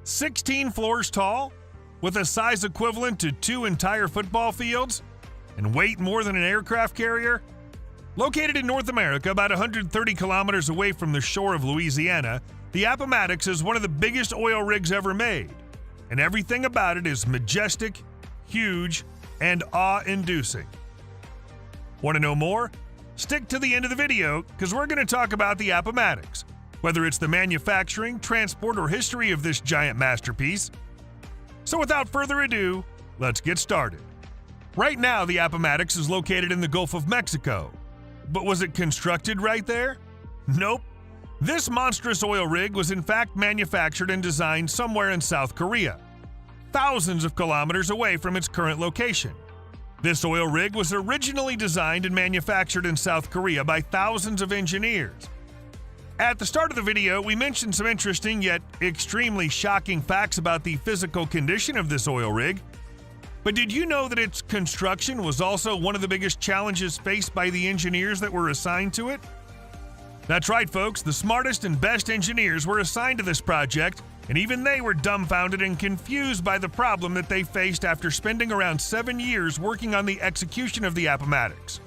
16 floors tall, with a size equivalent to 2 entire football fields, and weight more than an aircraft carrier? Located in North America, about 130 kilometers away from the shore of Louisiana, the Appomattox is one of the biggest oil rigs ever made, and everything about it is majestic, huge, and awe-inducing. Want to know more? Stick to the end of the video, because we're going to talk about the Appomattox, whether it's the manufacturing, transport, or history of this giant masterpiece. So without further ado, let's get started. Right now, the Appomattox is located in the Gulf of Mexico. But was it constructed right there? Nope. This monstrous oil rig was in fact manufactured and designed somewhere in South Korea, thousands of kilometers away from its current location. This oil rig was originally designed and manufactured in South Korea by thousands of engineers. At the start of the video, we mentioned some interesting yet extremely shocking facts about the physical condition of this oil rig. But did you know that its construction was also one of the biggest challenges faced by the engineers that were assigned to it? That's right, folks, the smartest and best engineers were assigned to this project, and even they were dumbfounded and confused by the problem that they faced after spending around 7 years working on the execution of the Appomattox.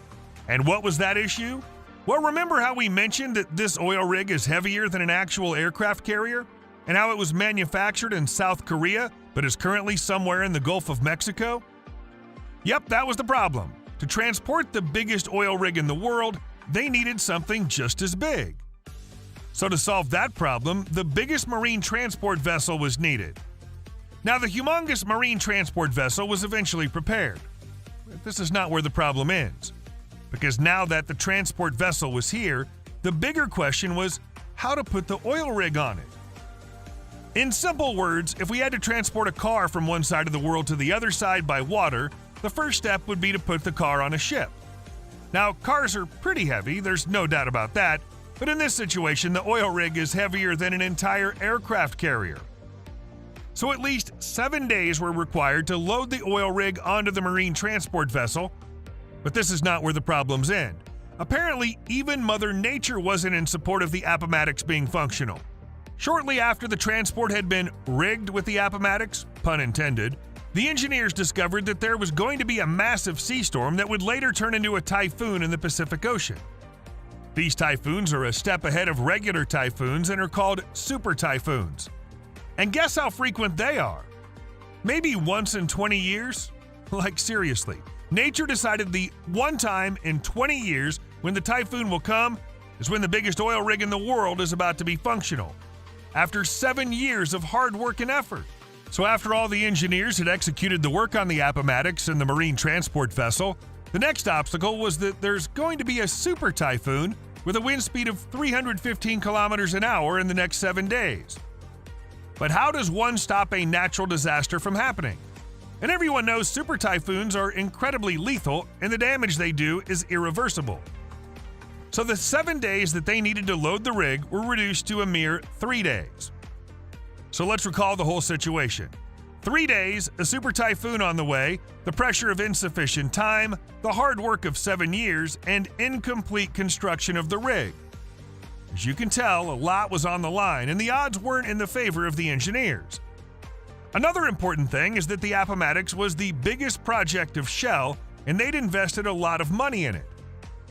And what was that issue? Well, remember how we mentioned that this oil rig is heavier than an actual aircraft carrier, and how it was manufactured in South Korea, but is currently somewhere in the Gulf of Mexico? Yep, that was the problem. To transport the biggest oil rig in the world, they needed something just as big. So to solve that problem, the biggest marine transport vessel was needed. Now, the humongous marine transport vessel was eventually prepared. But this is not where the problem ends. Because now that the transport vessel was here, the bigger question was how to put the oil rig on it. In simple words, if we had to transport a car from one side of the world to the other side by water, the first step would be to put the car on a ship. Now, cars are pretty heavy, there's no doubt about that, but in this situation, the oil rig is heavier than an entire aircraft carrier. So at least 7 days were required to load the oil rig onto the marine transport vessel. But this is not where the problems end. Apparently, even Mother Nature wasn't in support of the Appomattox being functional. Shortly after the transport had been rigged with the Appomattox, pun intended, the engineers discovered that there was going to be a massive sea storm that would later turn into a typhoon in the Pacific Ocean. These typhoons are a step ahead of regular typhoons and are called super typhoons. And guess how frequent they are? Maybe once in 20 years? Like seriously. Nature decided the one time in 20 years when the typhoon will come is when the biggest oil rig in the world is about to be functional, after 7 years of hard work and effort. So after all the engineers had executed the work on the Appomattox and the marine transport vessel, the next obstacle was that there's going to be a super typhoon with a wind speed of 315 kilometers an hour in the next 7 days. But how does one stop a natural disaster from happening? And everyone knows super typhoons are incredibly lethal, and the damage they do is irreversible. So the 7 days that they needed to load the rig were reduced to a mere 3 days. So let's recall the whole situation. 3 days, a super typhoon on the way, the pressure of insufficient time, the hard work of 7 years, and incomplete construction of the rig. As you can tell, a lot was on the line, and the odds weren't in the favor of the engineers. Another important thing is that the Appomattox was the biggest project of Shell, and they'd invested a lot of money in it.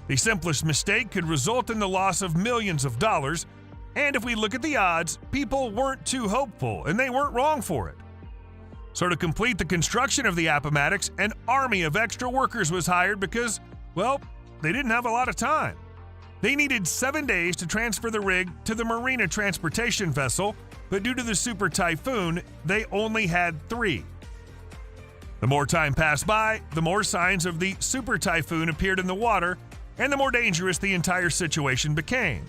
The simplest mistake could result in the loss of millions of dollars, and if we look at the odds, people weren't too hopeful, and they weren't wrong for it. So to complete the construction of the Appomattox, an army of extra workers was hired because, well, they didn't have a lot of time. They needed 7 days to transfer the rig to the marina transportation vessel, but due to the super typhoon, they only had 3. The more time passed by, the more signs of the super typhoon appeared in the water, and the more dangerous the entire situation became.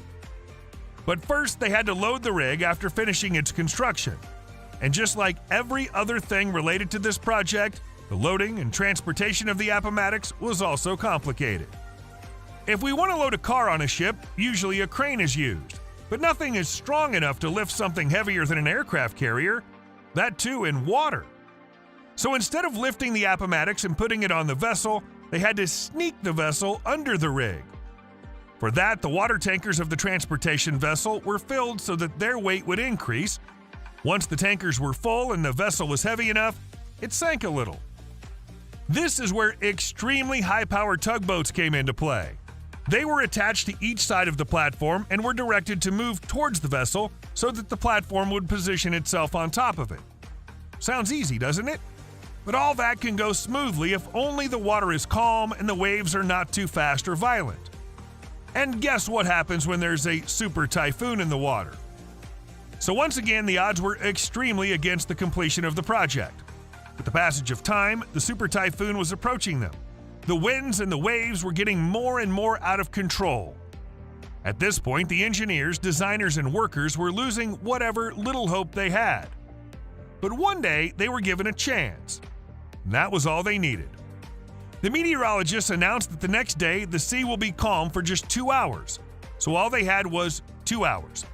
But first, they had to load the rig after finishing its construction. And just like every other thing related to this project, the loading and transportation of the Appomattox was also complicated. If we want to load a car on a ship, usually a crane is used, but nothing is strong enough to lift something heavier than an aircraft carrier, that too in water. So instead of lifting the Appomattox and putting it on the vessel, they had to sneak the vessel under the rig. For that, the water tankers of the transportation vessel were filled so that their weight would increase, Once the tankers were full and the vessel was heavy enough, it sank a little. This is where extremely high-powered tugboats came into play. They were attached to each side of the platform and were directed to move towards the vessel so that the platform would position itself on top of it. Sounds easy, doesn't it? But all that can go smoothly if only the water is calm and the waves are not too fast or violent. And guess what happens when there's a super typhoon in the water? So once again, the odds were extremely against the completion of the project. With the passage of time, the super typhoon was approaching them. The winds and the waves were getting more and more out of control. At this point, the engineers, designers, and workers were losing whatever little hope they had. But one day, they were given a chance. And that was all they needed. The meteorologists announced that the next day, the sea will be calm for just 2 hours. So all they had was 2 hours.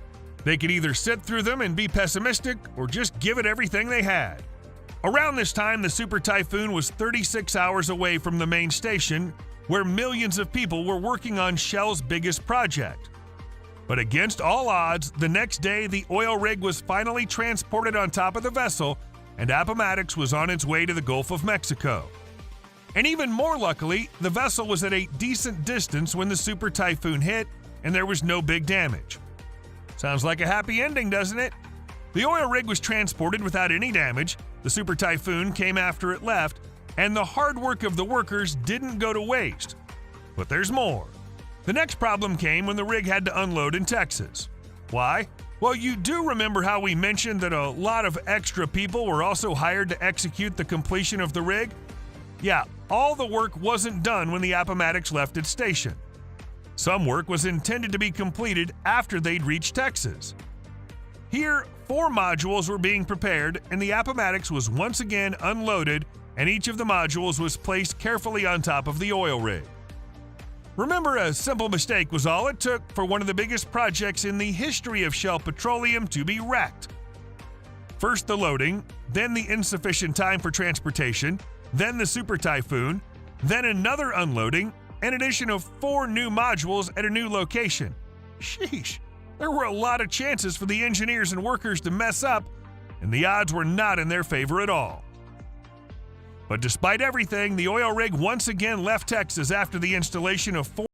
They could either sit through them and be pessimistic or just give it everything they had. Around this time, the super typhoon was 36 hours away from the main station, where millions of people were working on Shell's biggest project. But against all odds, the next day the oil rig was finally transported on top of the vessel, and Appomattox was on its way to the Gulf of Mexico. And even more luckily, the vessel was at a decent distance when the super typhoon hit, and there was no big damage. Sounds like a happy ending, doesn't it? The oil rig was transported without any damage, the super typhoon came after it left, and the hard work of the workers didn't go to waste. But there's more. The next problem came when the rig had to unload in Texas. Why? Well, you do remember how we mentioned that a lot of extra people were also hired to execute the completion of the rig? Yeah, all the work wasn't done when the Appomattox left its station. Some work was intended to be completed after they'd reached Texas. Here, 4 modules were being prepared, and the Appomattox was once again unloaded, and each of the modules was placed carefully on top of the oil rig. Remember, a simple mistake was all it took for one of the biggest projects in the history of Shell Petroleum to be wrecked. First the loading, then the insufficient time for transportation, then the super typhoon, then another unloading, an addition of 4 new modules at a new location. Sheesh, there were a lot of chances for the engineers and workers to mess up, and the odds were not in their favor at all. But despite everything, the oil rig once again left Texas after the installation of 4